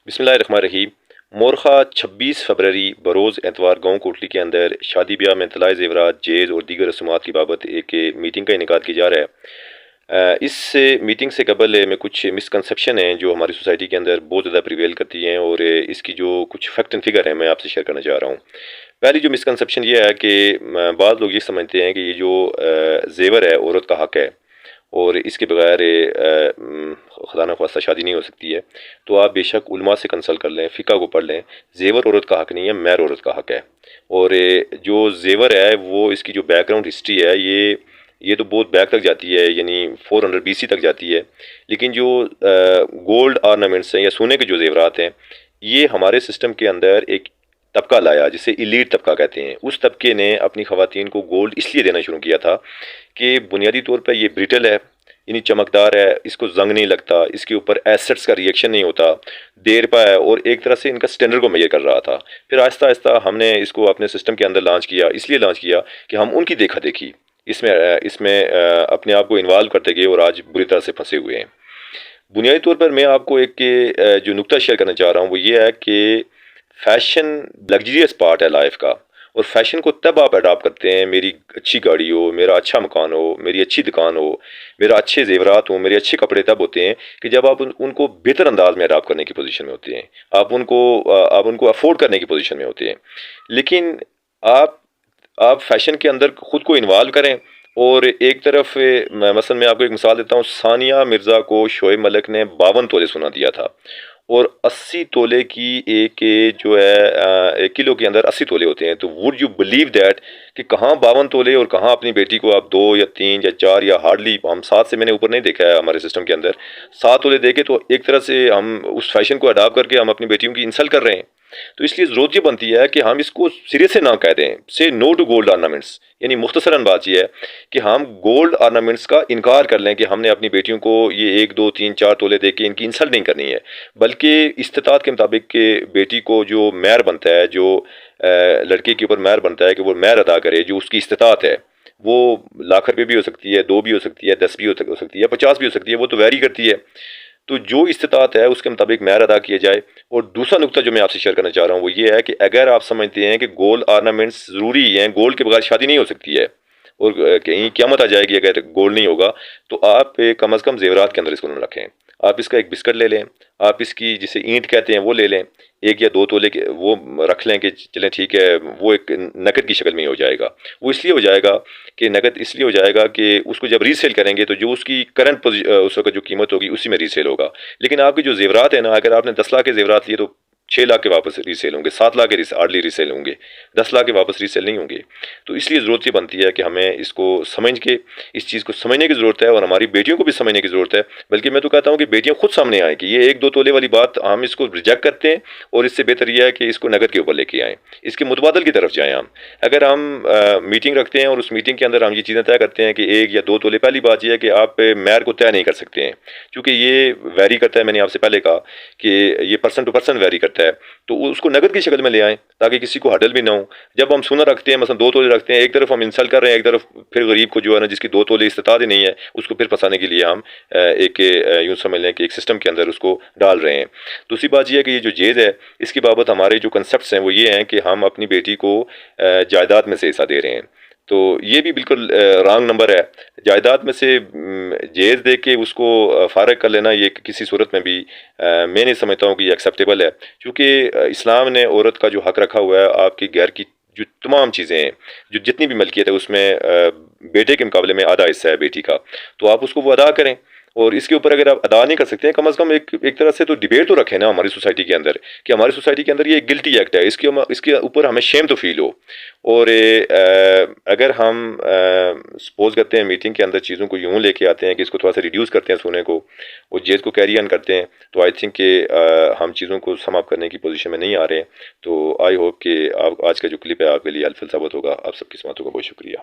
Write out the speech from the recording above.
بسم اللہ الرحمن الرحیم۔ مورخہ 26 فروری بروز اتوار گاؤں کوٹلی کے اندر شادی بیاہ میں طلائی زیورات، جیز اور دیگر رسومات کی بابت ایک میٹنگ کا انعقاد کیا جا رہا ہے۔ اس میٹنگ سے قبل میں کچھ مسکنسیپشن ہیں جو ہماری سوسائٹی کے اندر بہت زیادہ پریویل کرتی ہیں، اور اس کی جو کچھ فیکٹ اینڈ فگر ہیں میں آپ سے شیئر کرنا چاہ رہا ہوں۔ پہلی جو مسکنسیپشن یہ ہے کہ بعض لوگ یہ سمجھتے ہیں کہ یہ جو زیور ہے عورت کا حق ہے، اور اس کے بغیر خدا نخواستہ شادی نہیں ہو سکتی ہے۔ تو آپ بے شک علماء سے کنسلٹ کر لیں، فقہ کو پڑھ لیں۔ زیور عورت کا حق نہیں ہے، مہر عورت کا حق ہے۔ اور جو زیور ہے وہ اس کی جو بیک گراؤنڈ ہسٹری ہے یہ تو بہت بیک تک جاتی ہے، یعنی 400 BC تک جاتی ہے۔ لیکن جو گولڈ آرنامنٹس ہیں یا سونے کے جو زیورات ہیں، یہ ہمارے سسٹم کے اندر ایک طبقہ لایا جسے ایلیٹ طبقہ کہتے ہیں۔ اس طبقے نے اپنی خواتین کو گولڈ اس لیے دینا شروع کیا تھا کہ بنیادی طور پر یہ بریٹل ہے، یعنی چمکدار ہے، اس کو زنگ نہیں لگتا، اس کے اوپر ایسڈس کا ریئیکشن نہیں ہوتا، دیر پا ہے، اور ایک طرح سے ان کا سٹینڈرڈ کو میئر کر رہا تھا۔ پھر آہستہ آہستہ ہم نے اس کو اپنے سسٹم کے اندر لانچ کیا، اس لیے لانچ کیا کہ ہم ان کی دیکھا دیکھی اس میں اپنے آپ کو انوالو کرتے گئے، اور آج بری طرح سے پھنسے ہوئے ہیں۔ بنیادی طور پر میں آپ کو ایک جو نکتہ شیئر کرنا چاہ رہا ہوں وہ یہ ہے کہ فیشن لگزریس پارٹ ہے لائف کا، اور فیشن کو تب آپ اڈاپٹ کرتے ہیں، میری اچھی گاڑی ہو، میرا اچھا مکان ہو، میری اچھی دکان ہو، میرا اچھے زیورات ہوں، میرے اچھے کپڑے تب ہوتے ہیں کہ جب آپ ان کو بہتر انداز میں اڈاپٹ کرنے کی پوزیشن میں ہوتے ہیں، آپ ان کو افورڈ کرنے کی پوزیشن میں ہوتے ہیں۔ لیکن آپ فیشن کے اندر خود کو انوالو کریں، اور ایک طرف مثلا میں آپ کو ایک مثال دیتا ہوں، ثانیہ مرزا کو شعیب ملک نے 52 تولے سونا دیا تھا، اور 80 تولے کی ایک جو ہے 1 کلو کے اندر 80 تولے ہوتے ہیں۔ تو وڈ یو بلیو دیٹ کہ کہاں 52 تولے اور کہاں اپنی بیٹی کو آپ 2 یا 3 یا 4 یا ہارڈلی ہم 7 سے میں نے اوپر نہیں دیکھا ہے ہمارے سسٹم کے اندر 7 تولے دے کے، تو ایک طرح سے ہم اس فیشن کو اڈاپٹ کر کے ہم اپنی بیٹیوں کی انسلٹ کر رہے ہیں۔ تو اس لیے ضرورت یہ بنتی ہے کہ ہم اس کو سرے سے نہ کہہ دیں، سے نو ٹو گولڈ آرنامنٹس، یعنی مختصراً بات یہ ہے کہ ہم گولڈ آرنامنٹس کا انکار کر لیں کہ ہم نے اپنی بیٹیوں کو یہ 1 2 3 4 تولے دے کے ان کی انسلٹ نہیں کرنی ہے، بلکہ استطاعت کے مطابق کہ بیٹی کو جو مہر بنتا ہے، جو لڑکے کے اوپر مہر بنتا ہے کہ وہ مہر ادا کرے، جو اس کی استطاعت ہے، وہ لاکھ روپے بھی ہو سکتی ہے، 2 بھی ہو سکتی ہے، 10 بھی ہو سکتی ہے، 50 بھی ہو سکتی ہے، وہ تو ویری کرتی ہے۔ تو جو استطاعت ہے اس کے مطابق مہر ادا کیا جائے۔ اور دوسرا نقطہ جو میں آپ سے شیئر کرنا چاہ رہا ہوں وہ یہ ہے کہ اگر آپ سمجھتے ہیں کہ گولڈ آرنامنٹس ضروری ہیں، گولڈ کے بغیر شادی نہیں ہو سکتی ہے، اور کہیں قیامت آ جائے گی اگر گولڈ نہیں ہوگا، تو آپ کم از کم زیورات کے اندر اس کو نہ رکھیں۔ آپ اس کا ایک بسکٹ لے لیں، آپ اس کی جسے اینٹ کہتے ہیں وہ لے لیں، 1 یا 2 تولے کے وہ رکھ لیں کہ چلیں ٹھیک ہے، وہ ایک نقد کی شکل میں ہی ہو جائے گا۔ وہ اس لیے ہو جائے گا کہ نقد اس لیے ہو جائے گا کہ اس کو جب ریسیل کریں گے تو جو اس کی کرنٹ اس وقت جو قیمت ہوگی اسی میں ریسیل ہوگا۔ لیکن آپ کے جو زیورات ہیں نا، اگر آپ نے 10 لاکھ کے زیورات لیے تو 6 لاکھ کے واپس ریسیل ہوں گے، 7 لاکھ کے ہارڈلی ریسیل ہوں گے، 10 لاکھ کے واپس ریسیل نہیں ہوں گے۔ تو اس لیے ضرورت یہ بنتی ہے کہ ہمیں اس کو سمجھ کے اس چیز کو سمجھنے کی ضرورت ہے، اور ہماری بیٹیوں کو بھی سمجھنے کی ضرورت ہے۔ بلکہ میں تو کہتا ہوں کہ بیٹیاں خود سامنے آئیں کہ یہ 1 2 تولے والی بات ہم اس کو ریجیکٹ کرتے ہیں، اور اس سے بہتر یہ ہے کہ اس کو نقد کے اوپر لے کے آئیں، اس کے متبادل کی طرف جائیں۔ اگر ہم میٹنگ رکھتے ہیں اور اس میٹنگ کے اندر ہم یہ چیزیں طے کرتے ہیں کہ 1 یا 2 تولے، پہلی بات یہ ہے کہ آپ مہر کو طے نہیں کر سکتے ہیں، کیونکہ یہ ویری کرتا ہے۔ میں نے آپ سے پہلے کہا کہ یہ پرسن ٹو پرسن ویری کرتا ہے، تو اس کو نقد کی شکل میں لے آئیں تاکہ کسی کو ہڈل بھی نہ ہو۔ جب ہم سونا رکھتے ہیں، مثلا 2 تولے رکھتے ہیں، ایک طرف ہم انسلٹ کر رہے ہیں، ایک طرف پھر غریب کو جو ہے نا جس کی 2 تولے استطاعت ہی نہیں ہے اس کو پھر پھنسانے کے لیے ہم ایک یوں سمجھ لیں کہ ایک سسٹم کے اندر اس کو ڈال رہے ہیں۔ دوسری بات یہ ہے کہ یہ جو جیز ہے اس کی بابت ہمارے جو کنسپٹس ہیں وہ یہ ہیں کہ ہم اپنی بیٹی کو جائیداد میں سے حصہ دے رہے ہیں، تو یہ بھی بالکل رانگ نمبر ہے۔ جائیداد میں سے جیز دے کے اس کو فارغ کر لینا یہ کسی صورت میں بھی میں نہیں سمجھتا ہوں کہ یہ ایکسیپٹیبل ہے، کیونکہ اسلام نے عورت کا جو حق رکھا ہوا ہے، آپ کی گھر کی جو تمام چیزیں ہیں، جو جتنی بھی ملکیت ہے، اس میں بیٹے کے مقابلے میں آدھا حصہ ہے بیٹی کا، تو آپ اس کو وہ ادا کریں۔ اور اس کے اوپر اگر آپ ادا نہیں کر سکتے ہیں، کم از کم ایک طرح سے تو ڈیبیٹ تو رکھیں نا ہماری سوسائٹی کے اندر، کہ ہماری سوسائٹی کے اندر یہ ایک گلٹی ایکٹ ہے، اس کے اوپر ہمیں شیم تو فیل ہو۔ اور اگر ہم سپوز کرتے ہیں میٹنگ کے اندر چیزوں کو یوں لے کے آتے ہیں کہ اس کو تھوڑا سا ریڈیوس کرتے ہیں سونے کو، اور جیز کو کیری آن کرتے ہیں، تو آئی تھنک کہ ہم چیزوں کو سم اپ کرنے کی پوزیشن میں نہیں آ رہے ہیں۔ تو آئی ہوپ کہ آج کا جو کلپ ہے آپ کے لیے ہیلپ فل ثابت ہوگا۔ آپ سب کی سماعتوں کا بہت شکریہ۔